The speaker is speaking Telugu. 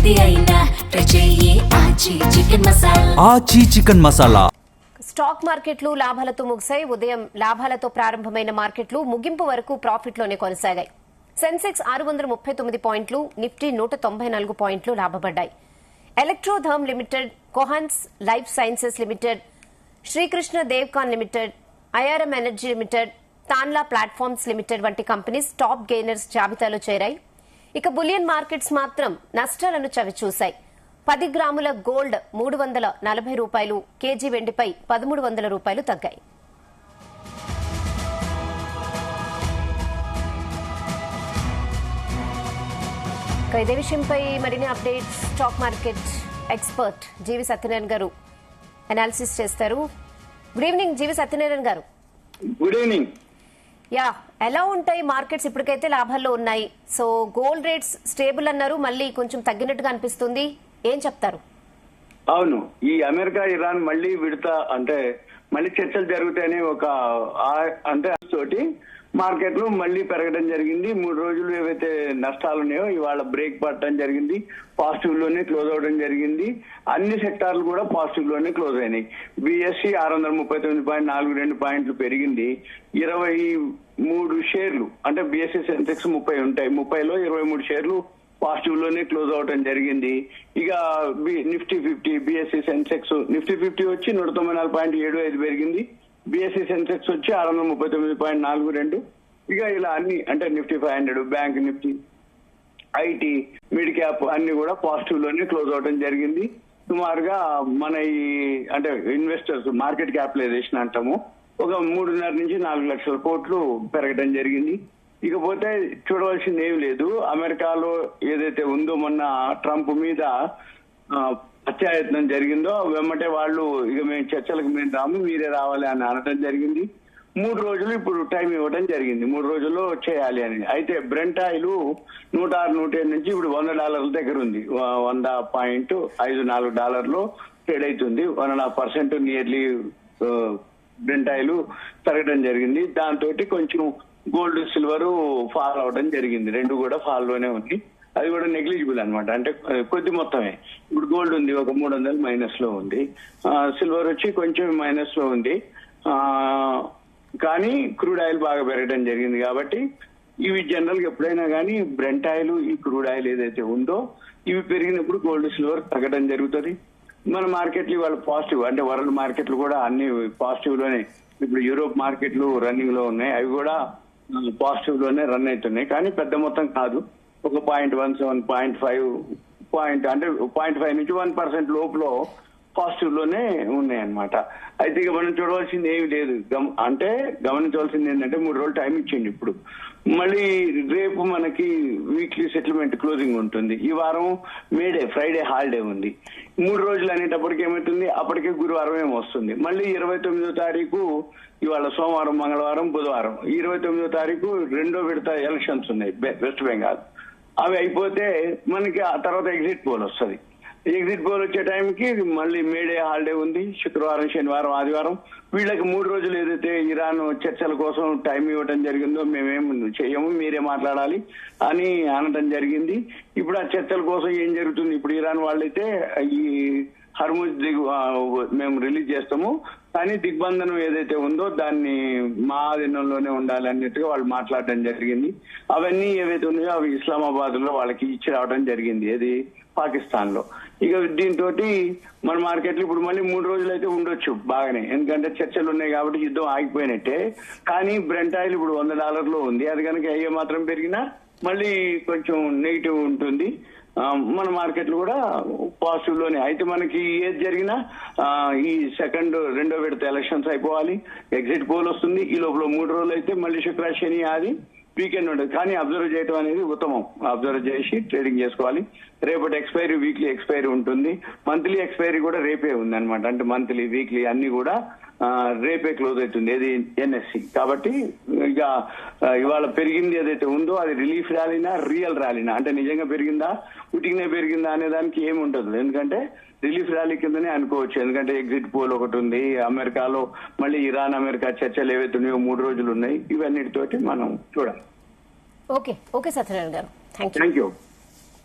ఏది అయినా ట్రై చెయ్యి ఆచి చికెన్ మసాలా. ఆచి చికెన్ మసాలా. స్టాక్ మార్కెట్లు లాభాలతో ముగిశాయి. ఉదయం లాభాలతో ప్రారంభమైన మార్కెట్లు ముగింపు వరకు ప్రాఫిట్ లోనే కొనసాగాయి. సెన్సెక్స్ 639 పాయింట్లు, నిఫ్టీ 194 పాయింట్లు లాభపడ్డాయి. Electrotherm limited, Cohance life sciences limited, Srikrishna Devcon limited, IRM energy limited, Tanla platforms limited వంటి కంపెనీస్ టాప్ గెయినర్స్ జాబితాలో చేరాయి. ఇక బులియన్ మార్కెట్స్ మాత్రం నష్టాలను చవిచూశాయి. 10 గ్రాముల గోల్డ్ 340 రూపాయలు, కేజీ వెండిపై 1300 రూపాయలు తగ్గాయి. ఇదే విషయంపై మరిన్ని అప్డేట్స్ స్టాక్ మార్కెట్ ఎక్స్పర్ట్ జీవి సత్యనారాయణ గారు అనాలిసిస్ చేస్తారు. గుడ్ ఈవినింగ్ జీవి సత్యనారాయణ గారు. Good evening. యా, ఎలా ఉంటాయి మార్కెట్స్? ఇప్పటికైతే లాభాల్లో ఉన్నాయి. సో గోల్డ్ రేట్స్ స్టేబుల్ అన్నారు, మళ్ళీ కొంచెం తగ్గినట్టుగా అనిపిస్తుంది. ఏం చెప్తారు? అవును, ఈ అమెరికా ఇరాన్ మళ్ళీ విడత అంటే మళ్ళీ చర్చలు జరుగుతాయని ఒక అంటే తోటి మార్కెట్లు మళ్ళీ పెరగడం జరిగింది. 3 రోజులు ఏవైతే నష్టాలు ఉన్నాయో ఇవాళ బ్రేక్ పడటం జరిగింది. పాజిటివ్ లోనే క్లోజ్ అవడం జరిగింది. అన్ని సెక్టార్లు కూడా పాజిటివ్ లోనే క్లోజ్ అయినాయి. బిఎస్సి 639.42 పాయింట్లు పెరిగింది. 23 షేర్లు అంటే బిఎస్సి సెన్సెక్స్ 30 ఉంటాయి. 30లో 23 షేర్లు పాజిటివ్ లోనే క్లోజ్ అవడం జరిగింది. ఇక నిఫ్టీ 50, బిఎస్సి సెన్సెక్స్ నిఫ్టీ 50 వచ్చి 194.75 పెరిగింది. బిఎస్సి సెన్సెక్స్ వచ్చి 639.42. ఇక ఇలా అన్ని అంటే Nifty 500, bank Nifty, IT, mid cap అన్ని కూడా పాజిటివ్ లోనే క్లోజ్ అవడం జరిగింది. సుమారుగా మన ఈ అంటే ఇన్వెస్టర్స్ మార్కెట్ క్యాపిటలైజేషన్ అంటాము ఒక 3.5 నుంచి 4 లక్షల కోట్లు పెరగడం జరిగింది. ఇకపోతే చూడవలసింది ఏమి లేదు. అమెరికాలో ఏదైతే ఉందో మొన్న ట్రంప్ మీద హత్యాయత్నం జరిగిందో వెమ్మటే వాళ్ళు ఇక మేము చర్చలకు మేము రాము, మీరే రావాలి అని అనడం జరిగింది. 3 రోజులు ఇప్పుడు టైం ఇవ్వడం జరిగింది. 3 రోజుల్లో చేయాలి అని. అయితే బ్రెంట్ ఆయిల్ 106-107 నుంచి ఇప్పుడు $100 దగ్గర ఉంది. $100.54 ట్రేడ్ అవుతుంది. 1.5% నియర్లీ బ్రెంట్ ఆయిల్ తరగడం జరిగింది. దాంతో కొంచెం గోల్డ్, సిల్వర్ ఫాల్ అవడం జరిగింది. 2 కూడా ఫాల్ లోనే ఉంది. అది కూడా నెగ్లిజిబుల్ అనమాట, అంటే కొద్ది మొత్తమే. ఇప్పుడు గోల్డ్ ఉంది ఒక 300 మైనస్ లో ఉంది. సిల్వర్ వచ్చి కొంచెం మైనస్ లో ఉంది. కానీ క్రూడ్ ఆయిల్ బాగా పెరగడం జరిగింది. కాబట్టి ఇవి జనరల్ గా ఎప్పుడైనా కానీ బ్రెంట్ ఆయిల్, ఈ క్రూడ్ ఆయిల్ ఏదైతే ఉందో ఇవి పెరిగినప్పుడు గోల్డ్, సిల్వర్ తగ్గడం జరుగుతుంది. మన మార్కెట్లు ఇవాళ పాజిటివ్ అంటే వరల్డ్ మార్కెట్లు కూడా అన్ని పాజిటివ్ లోనే. ఇప్పుడు యూరోప్ మార్కెట్లు రన్నింగ్ లో ఉన్నాయి, అవి కూడా పాజిటివ్ లోనే రన్ అవుతున్నాయి. కానీ పెద్ద మొత్తం కాదు, ఒక 0.17, 0.5 అంటే 0.5 నుంచి 1% లోపల పాజిటివ్ లోనే ఉన్నాయన్నమాట. అయితే ఇక మనం చూడవలసింది ఏమి లేదు. అంటే గమనించవలసింది ఏంటంటే 3 రోజులు టైం ఇచ్చింది. ఇప్పుడు మళ్ళీ రేపు మనకి వీక్లీ సెటిల్మెంట్ క్లోజింగ్ ఉంటుంది. ఈ వారం మేడే, ఫ్రైడే హాలిడే ఉంది. 3 రోజులు అనేటప్పటికి ఏమవుతుంది, అప్పటికే గురువారం ఏమో వస్తుంది. మళ్ళీ 29వ తారీఖు ఇవాళ సోమవారం, మంగళవారం, బుధవారం 29వ తారీఖు 2వ విడత ఎలక్షన్స్ ఉన్నాయి వెస్ట్ బెంగాల్. అవి అయిపోతే మనకి ఆ తర్వాత ఎగ్జిట్ పోల్ వస్తుంది. ఎగ్జిట్ పోల్ వచ్చే టైంకి మళ్ళీ మేడే హాలిడే ఉంది. శుక్రవారం, శనివారం, ఆదివారం వీళ్ళకి 3 రోజులు ఏదైతే ఇరాన్ చర్చల కోసం టైం ఇవ్వడం జరిగిందో మేమేం చేయము, మీరే మాట్లాడాలి అని అనడం జరిగింది. ఇప్పుడు ఆ చర్చల కోసం ఏం జరుగుతుంది, ఇప్పుడు ఇరాన్ వాళ్ళైతే ఈ హర్ముజ్ మేము రిలీజ్ చేస్తాము, కానీ దిగ్బంధనం ఏదైతే ఉందో దాన్ని మా ఆధీనంలోనే ఉండాలి అన్నట్టుగా వాళ్ళు మాట్లాడడం జరిగింది. అవన్నీ ఏవైతే ఉన్నాయో అవి ఇస్లామాబాద్ లో వాళ్ళకి ఇచ్చి రావడం జరిగింది, ఏది పాకిస్తాన్ లో. ఇక దీంతో మన మార్కెట్లు ఇప్పుడు మళ్ళీ 3 రోజులు అయితే ఉండొచ్చు బాగానే, ఎందుకంటే చర్చలు ఉన్నాయి కాబట్టి యుద్ధం ఆగిపోయినట్టే. కానీ బ్రెంట్ ఆయిల్ ఇప్పుడు $100 ఉంది. అది కనుక ఏ మాత్రం పెరిగినా మళ్ళీ కొంచెం నెగిటివ్ ఉంటుంది. మన మార్కెట్లు కూడా పాజిటివ్ లోనే. అయితే మనకి ఏది జరిగినా ఈ 2వ విడత ఎలక్షన్స్ అయిపోవాలి, ఎగ్జిట్ పోల్ వస్తుంది. ఈ లోపల 3 రోజులు అయితే మళ్ళీ శుక్ర, శని, ఆది వీకెండ్ ఉండదు. కానీ అబ్జర్వ్ చేయడం అనేది ఉత్తమం. అబ్జర్వ్ చేసి ట్రేడింగ్ చేసుకోవాలి. రేపటి ఎక్స్పైరీ, వీక్లీ ఎక్స్పైరీ ఉంటుంది. మంత్లీ ఎక్స్పైరీ కూడా రేపే ఉంది అనమాట. అంటే మంత్లీ, వీక్లీ అన్ని కూడా రేపే క్లోజ్ అవుతుంది, ఏది ఎన్ఎస్సి. కాబట్టి ఇక ఇవాళ పెరిగింది ఏదైతే ఉందో అది రిలీఫ్ ర్యాలీనా, రియల్ ర్యాలీనా, అంటే నిజంగా పెరిగిందా, ఉటికినే పెరిగిందా అనే దానికి ఏమి ఉండదు. ఎందుకంటే రిలీఫ్ ర్యాలీ కిందనే అనుకోవచ్చు. ఎందుకంటే ఎగ్జిట్ పోల్ ఒకటి ఉంది, అమెరికాలో మళ్ళీ ఇరాన్ అమెరికా చర్చలు ఏవైతే ఉన్నాయో 3 రోజులు ఉన్నాయి. ఇవన్నిటితోటి మనం చూడాలి. ఓకే సత్యనారాయణ గారు, థ్యాంక్ యూ.